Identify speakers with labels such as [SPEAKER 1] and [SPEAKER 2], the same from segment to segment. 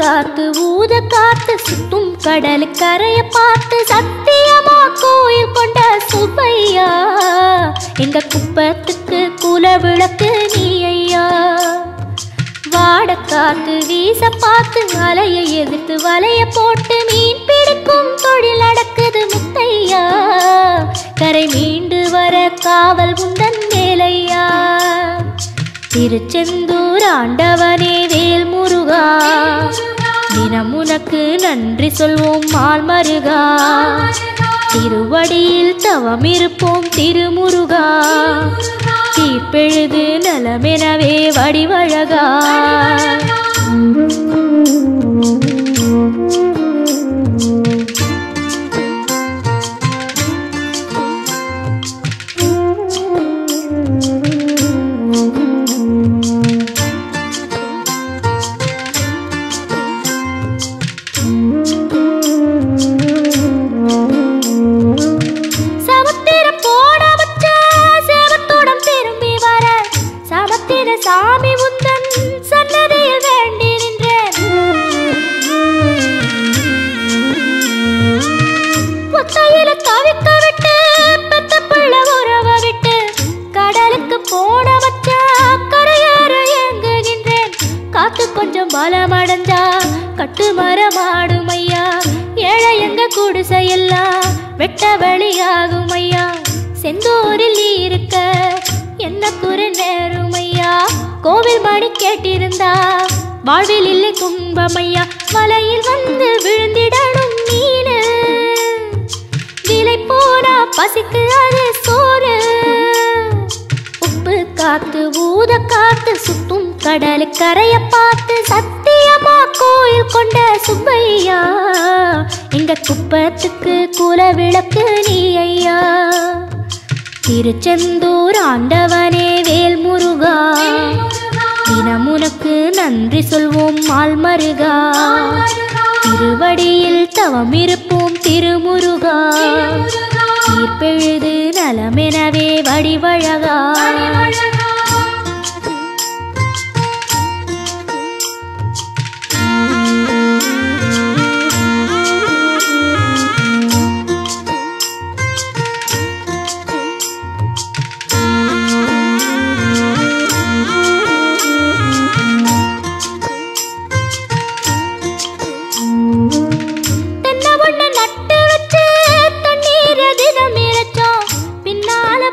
[SPEAKER 1] காத்து ஊத காத்து சுத்தும் கடல் கரைய பார்த்து சத்தியமா கோயில் கொண்ட சுப்பையா எங்க குப்பத்துக்கு குல விளக்கு நீ ஐயா. வாட காத்து வீச பார்த்து அலையை எதிர்த்து வலைய போட்டு மீன் பிடிக்கும் தொழில் நடக்குது முத்தையா. கரை மீண்டு வர காவல் உந்தன் வேலையா. திருச்செந்தூர் ஆண்டவனே வேல் முருகா தினம் உனக்கு நன்றி சொல்வோம் மால் மருகா. திருவடியில் தவம் இருப்போம் திருமுருகா. தீப்பெழுது நலமெனவே வடிவழகா. சாமி உந்தன் சன்னதியில் வேண்டி நின்றேன். ஒத்தையில தவிக்க விட்டு பெத்த பிள்ளை உறவ விட்டு கடலுக்கு போட வச்சா கரையேற ஏங்குகின்றேன். காத்து கொஞ்சம் பலமடைஞ்சா கட்டு மரமாடும் ஐயா. ஏழை எங்க குடிசையெல்லாம் வெட்ட வெளியாகும் ஐயா. செந்தூரில் நீ இருக்க என்ன குறை நேரும் ஐயா. கோவில் மணி கேட்டிருந்தா வாழ்வில் இல்லை கும்பமையா. வலையில் வந்து விழுந்திடணும் மீனு விலை போனா பசிக்கு அது சோறு. உப்பு காத்து ஊத காத்து சுத்தும் கடல் கரைய பார்த்து சத்தியமா கோயில் கொண்ட சுப்பையா எங்க குப்பத்துக்கு குல விளக்கு நீ ஐயா. திருச்செந்தூர் ஆண்டவனே வேல் முருகா தினம் உனக்கு நன்றி சொல்வோம் மால் மருகா. திருவடியில் தவம் இருப்போம் திருமுருகா. தீர்ப்பெழுது நலமெனவே வடிவழகா.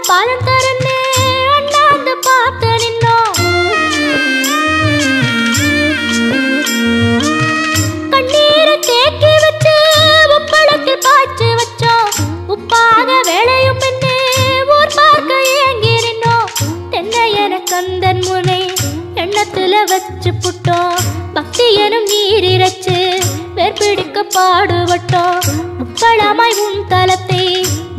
[SPEAKER 1] பாலம் தரனே அண்ணாந்து பார்த்து நின்னோம். கண்ணீரை தேக்கி வச்சு உப்பளத்தில் பாய்ச்சி வச்சோம். உப்பாக வேலையும் பின்னே ஊர் பார்க்க ஏங்கி நின்னோம். தென்னை என கந்தன் முனை எண்ணத்துல வச்சு புட்டோம். பக்தி எனும் நீர் இறைச்சு வேர்பிடிக்க பாடுபட்டோம். முப்பளமாய் உன் தலத்தை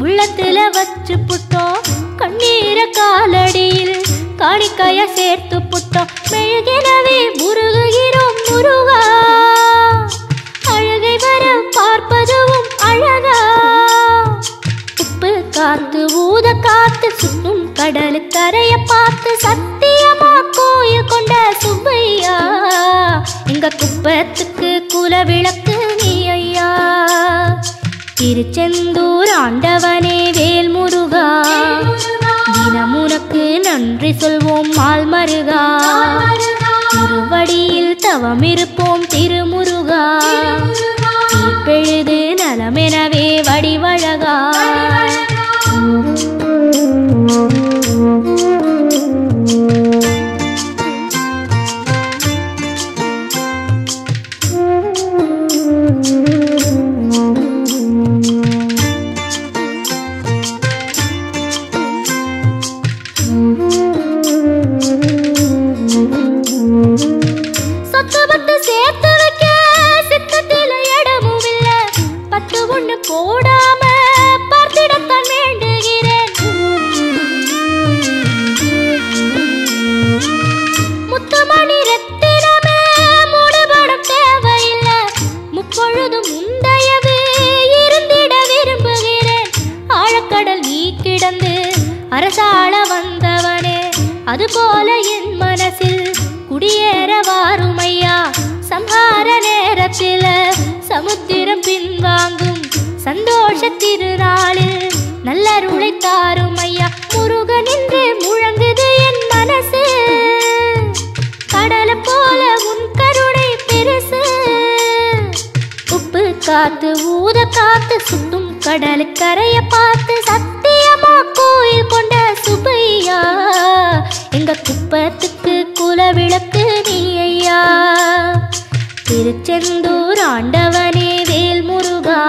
[SPEAKER 1] உள்ளத்துல வச்சு புட்டோம். கண்ணீர காலடியில் காணிக்கைய சேர்த்து புட்டோம். மெழுகினவே முருகுகிறோம் முருகா. அழகை வர பார்ப்பதுவும் அழகா. உப்பு காத்து ஊத காத்து சுத்தும் கடல் கரைய பார்த்து சத்தியமா கோயில் கொண்ட சுப்பையா எங்க குப்பத்துக்கு குல விளக்கு நீ ஐயா. திருச்செந்தூர் ஆண்டவனே வேல் முருகா தினம் உனக்கு நன்றி சொல்வோம் மால் மருகா. திருவடியில் தவம் இருப்போம் திருமுருகா. தீர்ப்பெழுது நலமெனவே வடிவழகா. அதுபோல என் மனசில் குடியேற வாருமையா. சம்ஹார நேரத்தில் சமுத்திரம் பின்வாங்கும் சந்தோஷ திருநாளில் நல்லருளை தாருமையா. முருகன் என்று முழங்குது என் மனசு, கடலை போல உன் கருணை பெருசு. உப்பு காத்து ஊத காத்து சுத்தும் கடலு கரைய பார்த்து சத்தியமா கோயில் கொண்ட சுப்பையா. எங்க குப்பத்துக்கு குலவிளக்கு நீ ஐயா. திருச்செந்தூர் ஆண்டவனே வேல் முருகா,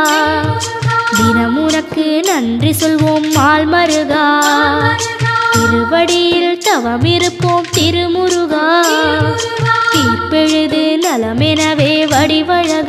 [SPEAKER 1] தினம் உனக்கு நன்றி சொல்வோம் மால் மருகா. திருவடியில் தவம் இருப்போம் திருமுருகா, தீர்ப்பெழுது நலமெனவே வடிவழகா.